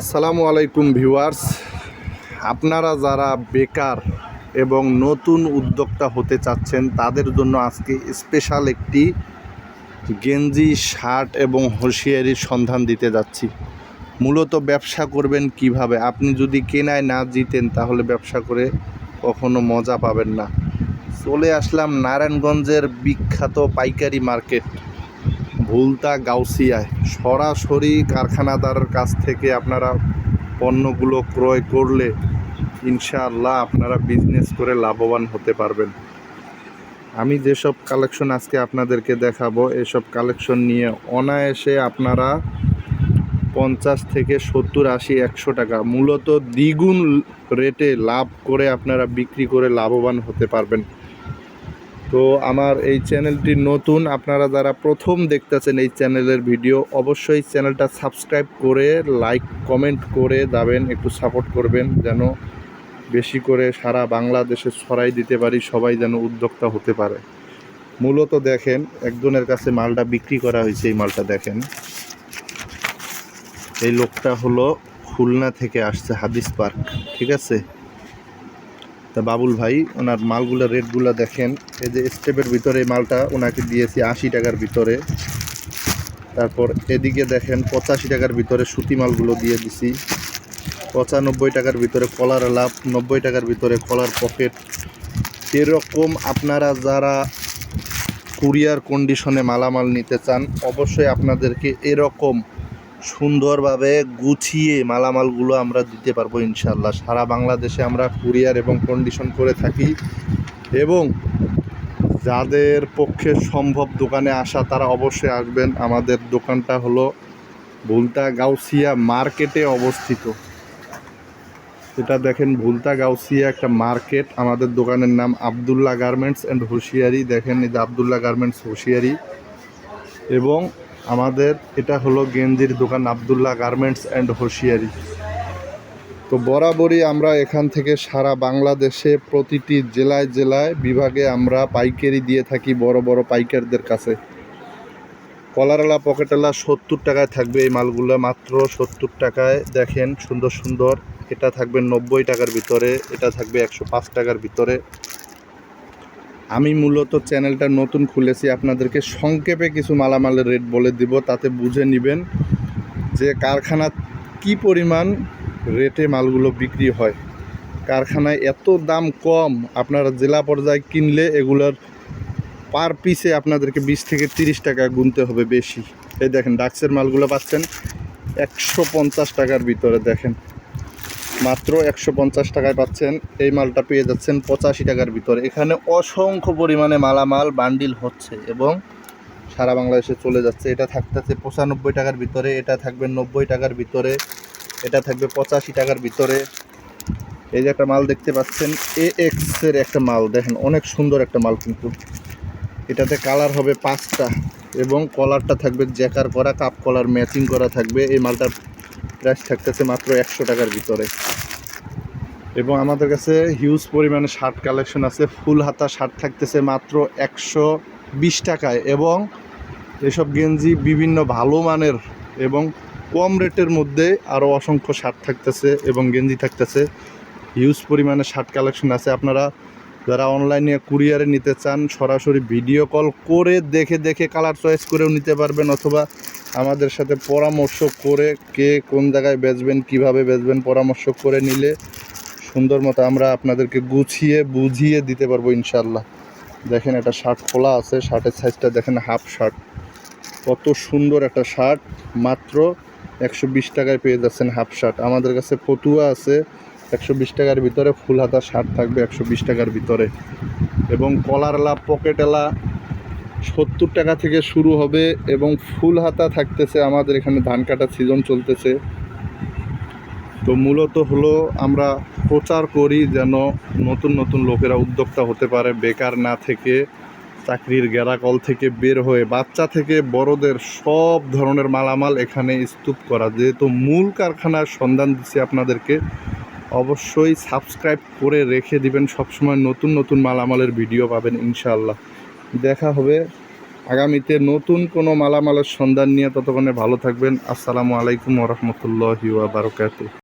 আসসালামু আলাইকুম ভিউয়ার্স, আপনারা যারা বেকার এবং নতুন উদ্যোক্তা হতে চাচ্ছেন তাদের জন্য আজকে স্পেশাল একটি গেঞ্জি, শার্ট এবং হুঁশিয়ারির সন্ধান দিতে যাচ্ছি। মূলত ব্যবসা করবেন কিভাবে। আপনি যদি কেনায় না জিতেন তাহলে ব্যবসা করে কখনো মজা পাবেন না। চলে আসলাম নারায়ণগঞ্জের বিখ্যাত পাইকারি মার্কেট ভুলতা গাউসিয়ায়। সরাসরি কারখানাদারের কাছ থেকে আপনারা পণ্যগুলো ক্রয় করলে ইনশাআল্লাহ আপনারা বিজনেস করে লাভবান হতে পারবেন। আমি যেসব কালেকশন আজকে আপনাদেরকে দেখাবো, এসব কালেকশন নিয়ে অনায়াসে আপনারা 50 থেকে 70, 80, 100 টাকা মূলত দ্বিগুণ রেটে লাভ করে আপনারা বিক্রি করে লাভবান হতে পারবেন। তো আমার এই চ্যানেলটি নতুন, আপনারা যারা প্রথম দেখতেছেন এই চ্যানেলের ভিডিও, অবশ্যই চ্যানেলটা সাবস্ক্রাইব করে লাইক কমেন্ট করে যাবেন, একটু সাপোর্ট করবেন যেন বেশি করে সারা বাংলাদেশে ছড়াই দিতে পারি, সবাই যেন উদ্যোক্তা হতে পারে। মূলত দেখেন একজনের কাছে মালটা বিক্রি করা হয়েছে। এই মালটা দেখেন, এই লোকটা হলো খুলনা থেকে আসছে, হাদিস পার্ক, ঠিক আছে। তা বাবুল ভাই ওনার মালগুলোর রেটগুলো দেখেন। এই যে স্টেপের ভিতরে এই মালটা ওনাকে দিয়েছি 80 টাকার ভিতরে। তারপর এদিকে দেখেন 85 টাকার ভিতরে সুতি মালগুলো দিয়ে দিছি, 95 টাকার ভিতরে কলার লাভ, 90 টাকার ভিতরে কলার পকেট। এরকম আপনারা যারা কুরিয়ার কন্ডিশনে মালামাল নিতে চান অবশ্যই আপনাদেরকে এরকম সুন্দরভাবে গুছিয়ে মালামালগুলো আমরা দিতে পারবো ইনশাআল্লাহ। সারা বাংলাদেশে আমরা কুরিয়ার এবং কন্ডিশন করে থাকি, এবং যাদের পক্ষে সম্ভব দোকানে আসা তারা অবশ্যই আসবেন। আমাদের দোকানটা হলো ভুলতা গাউসিয়া মার্কেটে অবস্থিত। এটা দেখেন ভুলতা গাউসিয়া একটা মার্কেট। আমাদের দোকানের নাম আবদুল্লাহ গার্মেন্টস অ্যান্ড হুঁশিয়ারি। দেখেন এই যে আবদুল্লাহ গার্মেন্টস হুঁশিয়ারি, এবং আমাদের এটা হলো গেঞ্জির দোকান আবদুল্লাহ গার্মেন্টস অ্যান্ড হুঁশিয়ারি। তো বরাবরই আমরা এখান থেকে সারা বাংলাদেশে প্রতিটি জেলায় জেলায় বিভাগে আমরা পাইকারি দিয়ে থাকি বড় বড় পাইকারদের কাছে। কলারওয়ালা পকেটওয়ালা 70 টাকায় থাকবে এই মালগুলো, মাত্র 70 টাকায়। দেখেন সুন্দর সুন্দর, এটা থাকবে 90 টাকার ভিতরে, এটা থাকবে 105 টাকার ভিতরে। আমি মূলত চ্যানেলটা নতুন খুলেছি, আপনাদেরকে সংক্ষেপে কিছু মালামালের রেট বলে দিব, তাতে বুঝে নেবেন যে কারখানা কি পরিমাণ রেটে মালগুলো বিক্রি হয়। কারখানায় এত দাম কম, আপনারা জেলা পর্যায়ে কিনলে এগুলোর পার পিসে আপনাদেরকে 20 থেকে 30 টাকা গুনতে হবে বেশি। এই দেখেন ডাক্সের মালগুলো পাচ্ছেন 150 টাকার ভিতরে। দেখেন মাত্র 150 টাকায় পাচ্ছেন। এই মালটা পেয়ে যাচ্ছেন 85 টাকার ভিতরে। এখানে অসংখ্য পরিমাণে মালামাল বান্ডিল হচ্ছে এবং সারা বাংলাদেশে চলে যাচ্ছে। এটা থাকতেছে 95 টাকার ভিতরে, এটা থাকবে 90 টাকার ভিতরে, এটা থাকবে 85 টাকার ভিতরে। এই যে একটা মাল দেখতে পাচ্ছেন এক্সের একটা মাল, দেখেন অনেক সুন্দর একটা মাল, কিন্তু এটাতে কালার হবে 5টা এবং কলারটা থাকবে জ্যাকার করা, কাপ কলার ম্যাচিং করা থাকবে। এই মালটার প্রাইস থাকতেছে মাত্র 100 টাকার ভিতরে। এবং আমাদের কাছে হিউজ পরিমাণে শার্ট কালেকশন আছে। ফুল হাতা শার্ট থাকতেছে মাত্র 120 টাকায়, এবং এসব গেঞ্জি বিভিন্ন ভালো মানের এবং কম রেটের মধ্যে আরও অসংখ্য শার্ট থাকতেছে এবং গেঞ্জি থাকতেছে। হিউজ পরিমাণে শার্ট কালেকশন আছে। আপনারা যারা অনলাইনে কুরিয়ারে নিতে চান সরাসরি ভিডিও কল করে দেখে দেখে কালার চয়েস করেও নিতে পারবেন, অথবা আমাদের সাথে পরামর্শ করে কে কোন জায়গায় বেচবেন, কিভাবে বেচবেন পরামর্শ করে নিলে সুন্দর মতো আমরা আপনাদেরকে গুছিয়ে বুঝিয়ে দিতে পারবো ইনশাল্লাহ। দেখেন একটা শার্ট খোলা আছে, শার্টের সাইজটা দেখেন, হাফ শার্ট, কত সুন্দর একটা শার্ট, মাত্র 120 টাকায় পেয়ে যাচ্ছেন হাফ শার্ট। আমাদের কাছে ফতুয়া আছে 120 টাকার ভিতরে, ফুল হাতা শার্ট থাকবে 120 টাকার ভিতরে, এবং কলারওয়ালা পকেটওয়ালা 70 টাকা থেকে শুরু হবে, এবং ফুল হাতা থাকতেছে। আমাদের এখানে ধান কাটা সিজন চলতেছে, তো মূলত হলো আমরা প্রচার করি যেন নতুন নতুন লোকেরা উদ্যোক্তা হতে পারে, বেকার না থেকে চাকরির গেরাকল থেকে বের হয়ে, বাচ্চা থেকে বড়দের সব ধরনের মালামাল এখানে স্তূপ করা। যেহেতু মূল কারখানার সন্ধান দিচ্ছি আপনাদেরকে, অবশ্যই সাবস্ক্রাইব করে রেখে দিবেন, সবসময় নতুন নতুন মালামালের ভিডিও পাবেন ইনশাআল্লাহ। দেখা হবে আগামীতে নতুন কোনো মালামালের সন্ধান নিয়ে ততক্ষণে ভালো থাকবেন। আসসালামু আলাইকুম ওয়া রাহমাতুল্লাহি ওয়া বারাকাতুহু।